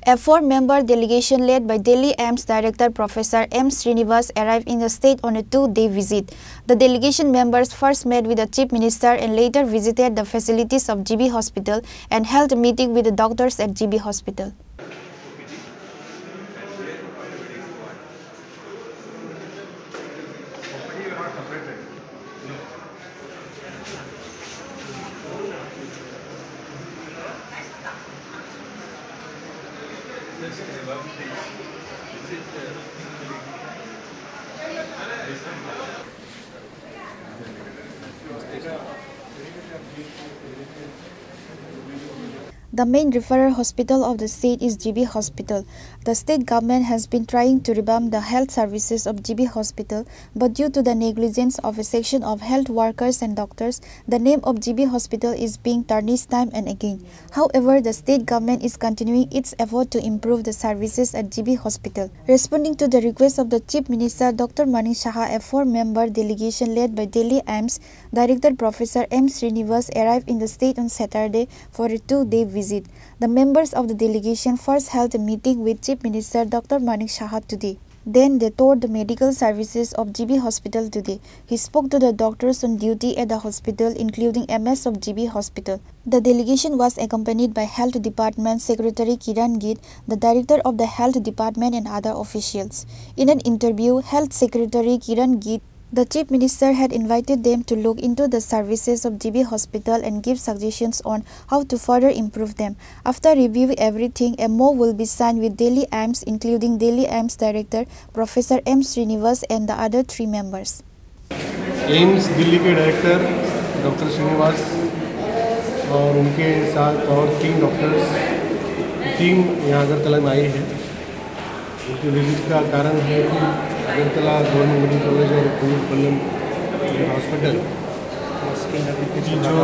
A four-member delegation led by Delhi AIIMS Director Professor M. Srinivas arrived in the state on a two-day visit. The delegation members first met with the Chief Minister and later visited the facilities of GB Hospital and held a meeting with the doctors at GB Hospital. The main referral hospital of the state is GB Hospital. The state government has been trying to revamp the health services of GB Hospital, but due to the negligence of a section of health workers and doctors, the name of GB Hospital is being tarnished time and again. However, the state government is continuing its effort to improve the services at GB Hospital. Responding to the request of the Chief Minister Dr. Manik Saha, a four-member delegation led by Delhi AIIMS Director Professor M. Srinivas arrived in the state on Saturday for a two-day visit. The members of the delegation first held a meeting with Chief Minister Dr. Manik Saha today. Then they toured the medical services of GB Hospital today. He spoke to the doctors on duty at the hospital, including MS of GB Hospital. The delegation was accompanied by Health Department Secretary Kiran Git, the Director of the Health Department and other officials. In an interview, Health Secretary Kiran Git, the Chief Minister had invited them to look into the services of GB Hospital and give suggestions on how to further improve them. After reviewing everything, a MOU will be signed with Delhi AIIMS, including Delhi AIIMS Director Professor M. Srinivas and the other three members. AIIMS Delhi के director doctor Srinivas और उनके साथ और 3 doctors team यहाँ अगरतला में आई है। उनके visit का कारण है कि अगरतला गवर्नमेंट मेडिकल कॉलेज और कोविड हॉस्पिटल की जो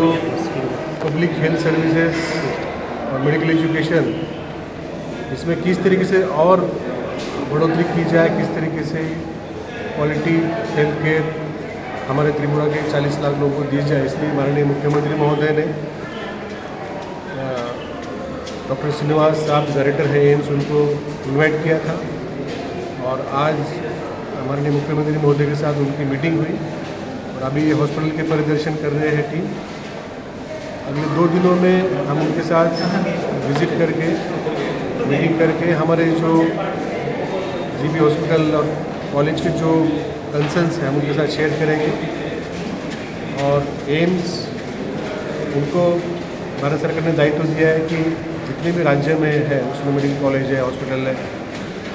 पब्लिक हेल्थ सर्विसेज और मेडिकल एजुकेशन, इसमें किस तरीके से और बढ़ोतरी की जाए, किस तरीके से क्वालिटी हेल्थ केयर हमारे त्रिपुरा के 40 लाख लोगों को दी जाए, इसलिए माननीय मुख्यमंत्री महोदय ने डॉक्टर श्रीनिवास साहब डायरेक्टर है एम्स, उनको इन्वाइट किया था और आज माननीय मुख्यमंत्री महोदय के साथ उनकी मीटिंग हुई और अभी ये हॉस्पिटल के परिदर्शन कर रहे हैं टीम। अगले 2 दिनों में हम उनके साथ विजिट करके मीटिंग करके हमारे जो जीबी हॉस्पिटल और कॉलेज के जो कंसर्न्स हैं हम उनके साथ शेयर करेंगे और एम्स उनको भारत सरकार ने दायित्व दिया है कि जितने भी राज्य में है उसमें मेडिकल कॉलेज है, हॉस्पिटल है,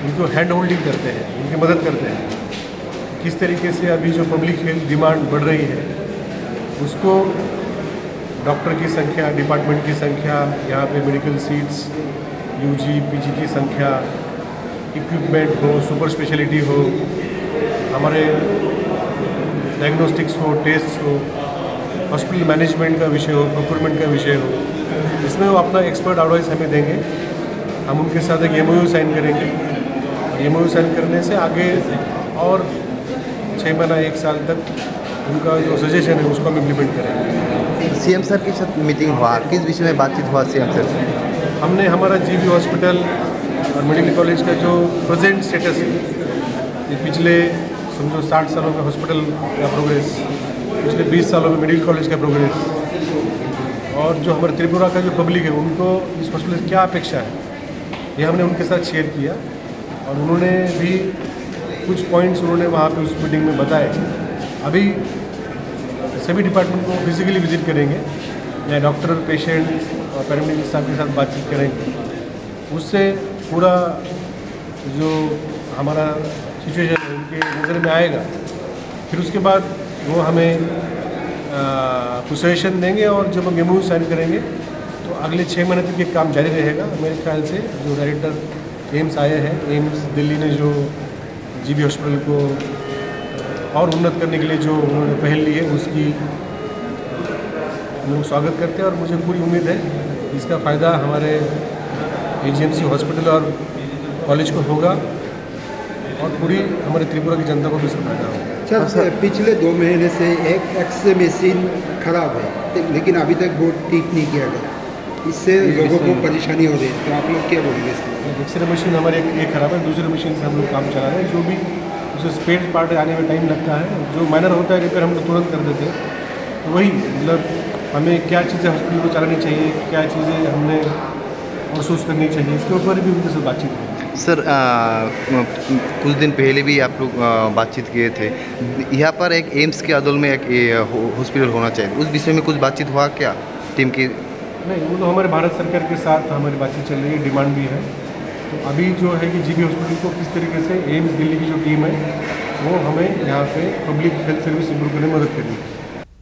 उनको हैंड होल्डिंग करते हैं, उनकी मदद करते हैं। किस तरीके से अभी जो पब्लिक हेल्थ डिमांड बढ़ रही है उसको डॉक्टर की संख्या, डिपार्टमेंट की संख्या, यहाँ पे मेडिकल सीट्स, यूजी, पीजी की संख्या, इक्विपमेंट हो, सुपर स्पेशलिटी हो, हमारे डायग्नोस्टिक्स हो, टेस्ट हो, हॉस्पिटल मैनेजमेंट का विषय हो, प्रोक्योरमेंट का विषय हो, इसमें वो अपना एक्सपर्ट एडवाइस हमें देंगे। हम उनके साथ एक MOU साइन करेंगे। MOU साइन करने से आगे और 6 महीना 1 साल तक उनका जो सजेशन है उसको हम इम्प्लीमेंट करेंगे। CM सर के साथ मीटिंग हुआ, किस विषय में बातचीत हुआ CM सर से? हमने हमारा GB हॉस्पिटल और मेडिकल कॉलेज का जो प्रेजेंट स्टेटस है, ये पिछले समझो 60 सालों में हॉस्पिटल का प्रोग्रेस, पिछले 20 सालों में मेडिकल कॉलेज का प्रोग्रेस और जो हमारे त्रिपुरा का जो पब्लिक है उनको इस हॉस्पिटल से क्या अपेक्षा है, ये हमने उनके साथ शेयर किया और उन्होंने भी कुछ पॉइंट्स उन्होंने वहाँ पे उस मीटिंग में बताए। अभी सभी डिपार्टमेंट को फिजिकली विजिट करेंगे या डॉक्टर, पेशेंट और पैरामेडिकल स्टाफ के साथ बातचीत करेंगे। उससे पूरा जो हमारा सिचुएशन है उनके नज़र में आएगा। फिर उसके बाद वो हमें कुछ सजेशन देंगे और जब हम MOU साइन करेंगे तो अगले 6 महीने तक ये काम जारी रहेगा। मेरे ख्याल से जो डायरेक्टर एम्स आए हैं, एम्स दिल्ली ने जो GB हॉस्पिटल को और उन्नत करने के लिए जो उन्होंने पहल ली है उसकी हम लोग स्वागत करते हैं और मुझे पूरी उम्मीद है इसका फ़ायदा हमारे AGMC हॉस्पिटल और कॉलेज को होगा और पूरी हमारे त्रिपुरा की जनता को भी इसका फायदा होगा। सर, पिछले 2 महीने से एक एक्स-रे मशीन खराब है लेकिन अभी तक वो ठीक नहीं किया गया। इससे लोगों को परेशानी हो रही है, तो आप लोग क्या बोलेंगे? एक्सरे मशीन हमारे एक खराब है, दूसरी मशीन से हम लोग काम चला रहे हैं। जो भी उसे स्पेयर पार्ट आने में टाइम लगता है, जो माइनर होता है रिपेयर हम लोग तुरंत कर देते हैं। तो वही मतलब हमें क्या चीज़ें हॉस्पिटल को चलानी चाहिए, क्या चीज़ें हमने महसूस करनी चाहिए, इसके ऊपर भी उनके साथ बातचीत हुई। सर कुछ दिन पहले भी आप लोग बातचीत किए थे, यहाँ पर एक एम्स के अदल में एक हॉस्पिटल होना चाहिए, उस विषय में कुछ बातचीत हुआ क्या टीम की? नहीं, वो तो हमारे भारत सरकार के साथ हमारी बातचीत चल रही है, डिमांड भी है। तो अभी जो है कि जीबी हॉस्पिटल को किस तरीके से एम्स दिल्ली की जो टीम है वो हमें यहाँ पे पब्लिक हेल्थ सर्विस इम्प्रूव करने में मदद करेगी।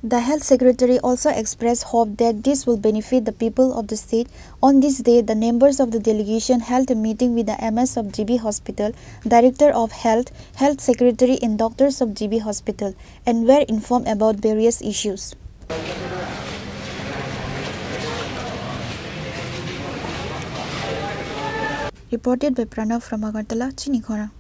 The Health Secretary also expressed hope that this will benefit the people of the state. On this day, the members of the delegation held a meeting with the MS of GB Hospital, Director of Health, Health Secretary and doctors of GB Hospital, and were informed about various issues. Reported by Pranav from Agartala, Chinikhora.